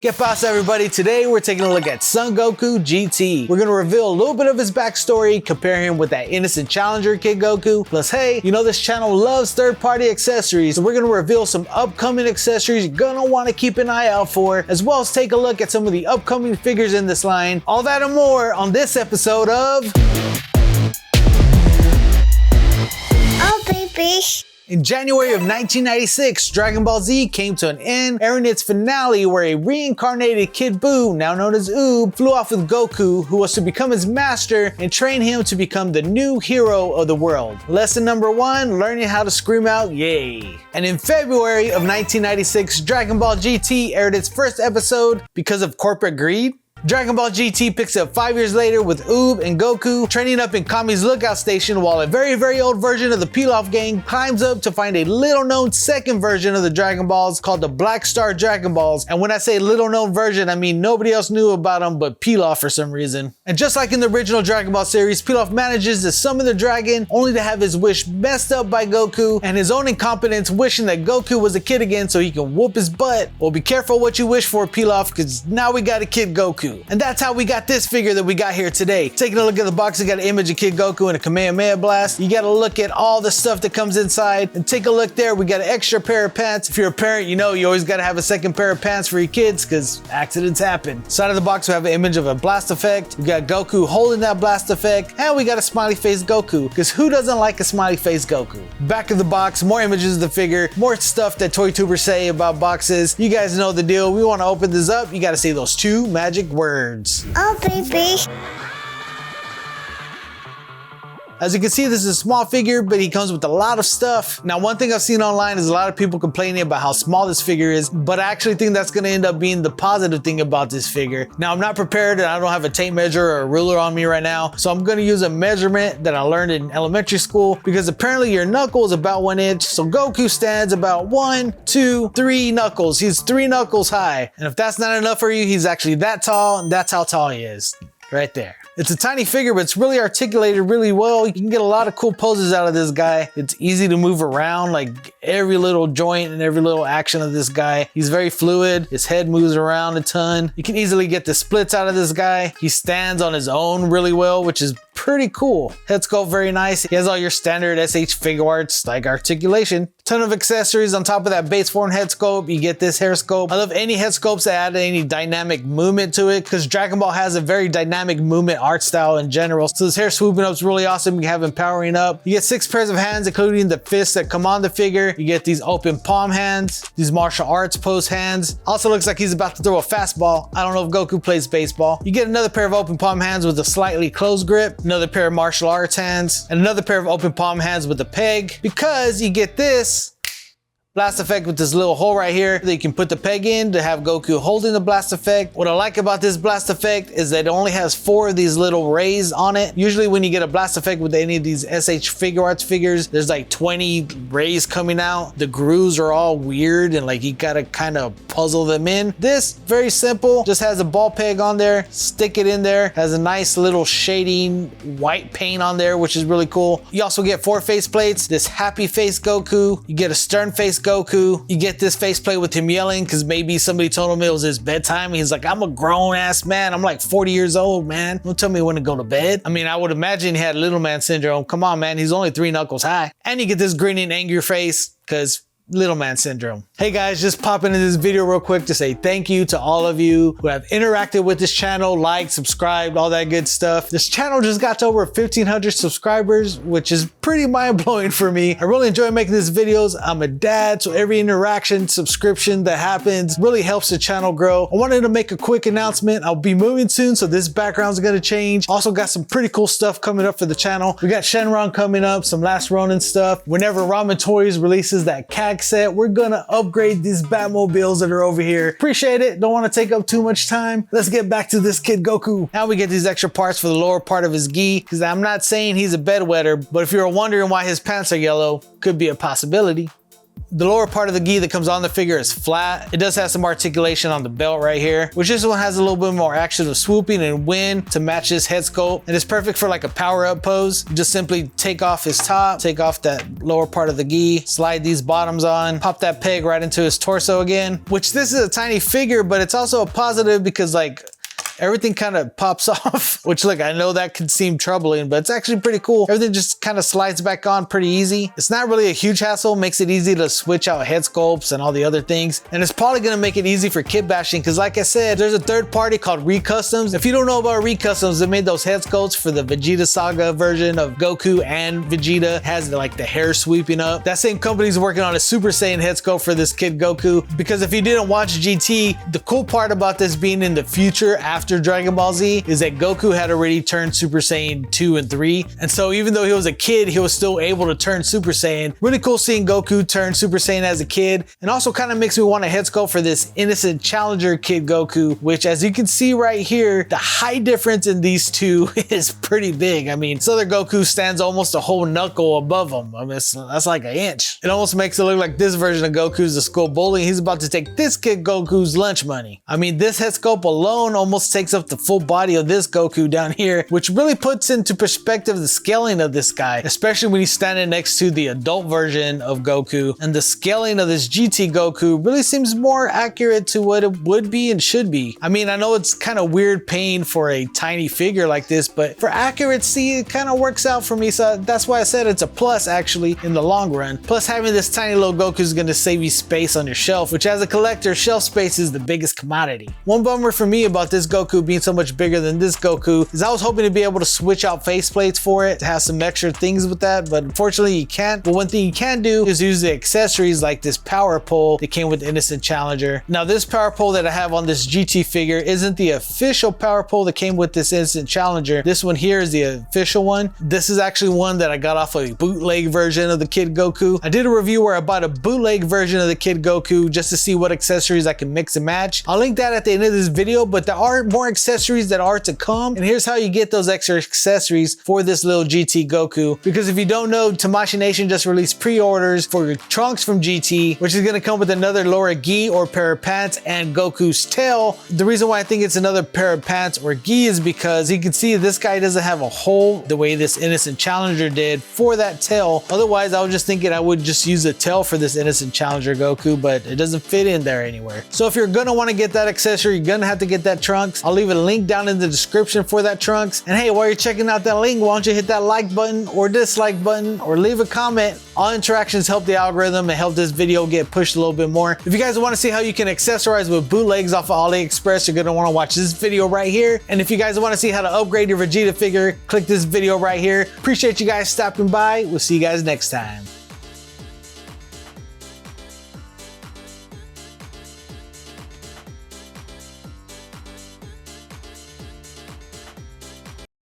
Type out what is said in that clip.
¿Qué pasa, everybody? Today we're taking a look at Son Goku GT. We're gonna reveal a little bit of his backstory, compare him with that innocent challenger Kid Goku. Plus, hey, you know this channel loves third-party accessories, so we're gonna reveal some upcoming accessories you're gonna wanna keep an eye out for, as well as take a look at some of the upcoming figures in this line. All that and more on this episode of... Oh, baby. In January of 1996, Dragon Ball Z came to an end, airing its finale where a reincarnated Kid Buu, now known as Oob, flew off with Goku, who was to become his master and train him to become the new hero of the world. Lesson number 1, learning how to scream out yay. And in February of 1996, Dragon Ball GT aired its first episode because of corporate greed. Dragon Ball GT picks up 5 years later with Oob and Goku training up in Kami's lookout station, while a very old version of the Pilaf gang climbs up to find a little known second version of the Dragon Balls called the Black Star Dragon Balls. And when I say little known version, I mean nobody else knew about them but Pilaf for some reason. And just like in the original Dragon Ball series, Pilaf manages to summon the dragon only to have his wish messed up by Goku and his own incompetence, wishing that Goku was a kid again so he can whoop his butt. Well, be careful what you wish for, Pilaf, because now we got a Kid Goku. And that's how we got this figure that we got here today. Taking a look at the box, we got an image of Kid Goku and a Kamehameha blast. You gotta look at all the stuff that comes inside and take a look there. We got an extra pair of pants. If you're a parent, you know you always gotta have a second pair of pants for your kids because accidents happen. Side of the box, we have an image of a blast effect. We got Goku holding that blast effect, and we got a smiley face Goku, because who doesn't like a smiley face Goku? Back of the box, more images of the figure, more stuff that toy tubers say about boxes. You guys know the deal. We wanna open this up. You gotta say those 2 magic words. Oh, baby. As you can see, this is a small figure, but he comes with a lot of stuff. Now, one thing I've seen online is a lot of people complaining about how small this figure is, but I actually think that's gonna end up being the positive thing about this figure. Now, I'm not prepared and I don't have a tape measure or a ruler on me right now, so I'm gonna use a measurement that I learned in elementary school, because apparently your knuckle is about 1 inch, so Goku stands about 1, 2, 3 knuckles. He's 3 knuckles high. And if that's not enough for you, he's actually that tall, and that's how tall he is. Right there. It's a tiny figure, but it's really articulated really well. You can get a lot of cool poses out of this guy. It's easy to move around, like every little joint and every little action of this guy. He's very fluid. His head moves around a ton. You can easily get the splits out of this guy. He stands on his own really well, which is pretty cool. Head sculpt, very nice. He has all your standard SH Figuarts like articulation. Ton of accessories on top of that base form head sculpt. You get this hair sculpt. I love any head sculpts that add any dynamic movement to it, because Dragon Ball has a very dynamic movement art style in general. So this hair swooping up is really awesome. You can have him powering up. You get 6 pairs of hands, including the fists that come on the figure. You get these open palm hands, these martial arts pose hands. Also looks like he's about to throw a fastball. I don't know if Goku plays baseball. You get another pair of open palm hands with a slightly closed grip, another pair of martial arts hands, and another pair of open palm hands with a peg, because you get this blast effect with this little hole right here that you can put the peg in to have Goku holding the blast effect. What I like about this blast effect is that it only has 4 of these little rays on it. Usually when you get a blast effect with any of these SH Figuarts figures, there's like 20 rays coming out. The grooves are all weird and like you gotta kind of puzzle them in. This, very simple, just has a ball peg on there, stick it in there, has a nice little shading white paint on there, which is really cool. You also get 4 face plates, this happy face Goku, you get a stern face Goku, you get this faceplate with him yelling because maybe somebody told him it was his bedtime. He's like, I'm a grown ass man. I'm like 40 years old, man. Don't tell me when to go to bed. I mean, I would imagine he had little man syndrome. Come on, man. He's only 3 knuckles high. And you get this grinning, angry face because little man syndrome. Hey guys, just popping into this video real quick to say thank you to all of you who have interacted with this channel, liked, subscribed, all that good stuff. This channel just got to over 1,500 subscribers, which is pretty mind-blowing for me. I really enjoy making these videos. I'm a dad, so every interaction, subscription that happens really helps the channel grow. I wanted to make a quick announcement. I'll be moving soon, so this background's gonna change. Also got some pretty cool stuff coming up for the channel. We got Shenron coming up, some Last Ronin stuff. Whenever Ramen Toys releases that CAG set, we're gonna upgrade these Batmobiles that are over here. Appreciate it. Don't want to take up too much time. Let's get back to this Kid Goku. Now we get these extra parts for the lower part of his Ghee, because I'm not saying he's a bedwetter, but if you're wondering why his pants are yellow, could be a possibility. The lower part of the gi that comes on the figure is flat. It does have some articulation on the belt right here, which this one has a little bit more action of swooping and wind to match this head sculpt. And it's perfect for like a power up pose. Just simply take off his top, take off that lower part of the gi, slide these bottoms on, pop that peg right into his torso again, which this is a tiny figure, but it's also a positive because like everything kind of pops off, which look, I know that could seem troubling, but it's actually pretty cool. Everything just kind of slides back on pretty easy. It's not really a huge hassle, makes it easy to switch out head sculpts and all the other things. And it's probably gonna make it easy for kit bashing because like I said, there's a third party called Recustoms. If you don't know about Recustoms, they made those head sculpts for the Vegeta Saga version of Goku and Vegeta. It has like the hair sweeping up. That same company's working on a Super Saiyan head sculpt for this kid Goku, because if you didn't watch GT, the cool part about this being in the future after Dragon Ball Z is that Goku had already turned Super Saiyan 2 and 3. And so even though he was a kid, he was still able to turn Super Saiyan. Really cool seeing Goku turn Super Saiyan as a kid. And also kind of makes me want a head sculpt for this innocent challenger kid Goku, which as you can see right here, the height difference in these two is pretty big. I mean, this other Goku stands almost a whole knuckle above him. I mean, that's like an inch. It almost makes it look like this version of Goku's the school bully. He's about to take this kid Goku's lunch money. I mean, this head sculpt alone almost takes up the full body of this Goku down here, which really puts into perspective the scaling of this guy, especially when he's standing next to the adult version of Goku. And the scaling of this GT Goku really seems more accurate to what it would be and should be. I mean, I know it's kind of weird paying for a tiny figure like this, but for accuracy, it kind of works out for me. So that's why I said it's a plus actually in the long run. Plus having this tiny little Goku is going to save you space on your shelf, which as a collector, shelf space is the biggest commodity. One bummer for me about this Goku being so much bigger than this Goku is I was hoping to be able to switch out faceplates for it, to have some extra things with that, but unfortunately you can't. But one thing you can do is use the accessories like this power pole that came with Innocent Challenger. Now this power pole that I have on this GT figure isn't the official power pole that came with this Innocent Challenger. This one here is the official one. This is actually one that I got off a bootleg version of the Kid Goku. I did a review where I bought a bootleg version of the Kid Goku just to see what accessories I can mix and match. I'll link that at the end of this video, but there are more accessories that are to come, and here's how you get those extra accessories for this little GT Goku. Because if you don't know, Tamashii Nation just released pre-orders for your Trunks from GT, which is going to come with another Laura Ghee or pair of pants and Goku's tail. The reason why I think it's another pair of pants or Ghee is because you can see this guy doesn't have a hole the way this Innocent Challenger did for that tail. Otherwise, I was just thinking I would just use a tail for this Innocent Challenger Goku, but it doesn't fit in there anywhere. So if you're going to want to get that accessory, you're going to have to get that Trunks. I'll leave a link down in the description for that Trunks. And hey, while you're checking out that link, why don't you hit that like button or dislike button or leave a comment. All interactions help the algorithm and help this video get pushed a little bit more. If you guys want to see how you can accessorize with bootlegs off of AliExpress, you're going to want to watch this video right here. And if you guys want to see how to upgrade your Vegeta figure, click this video right here. Appreciate you guys stopping by. We'll see you guys next time.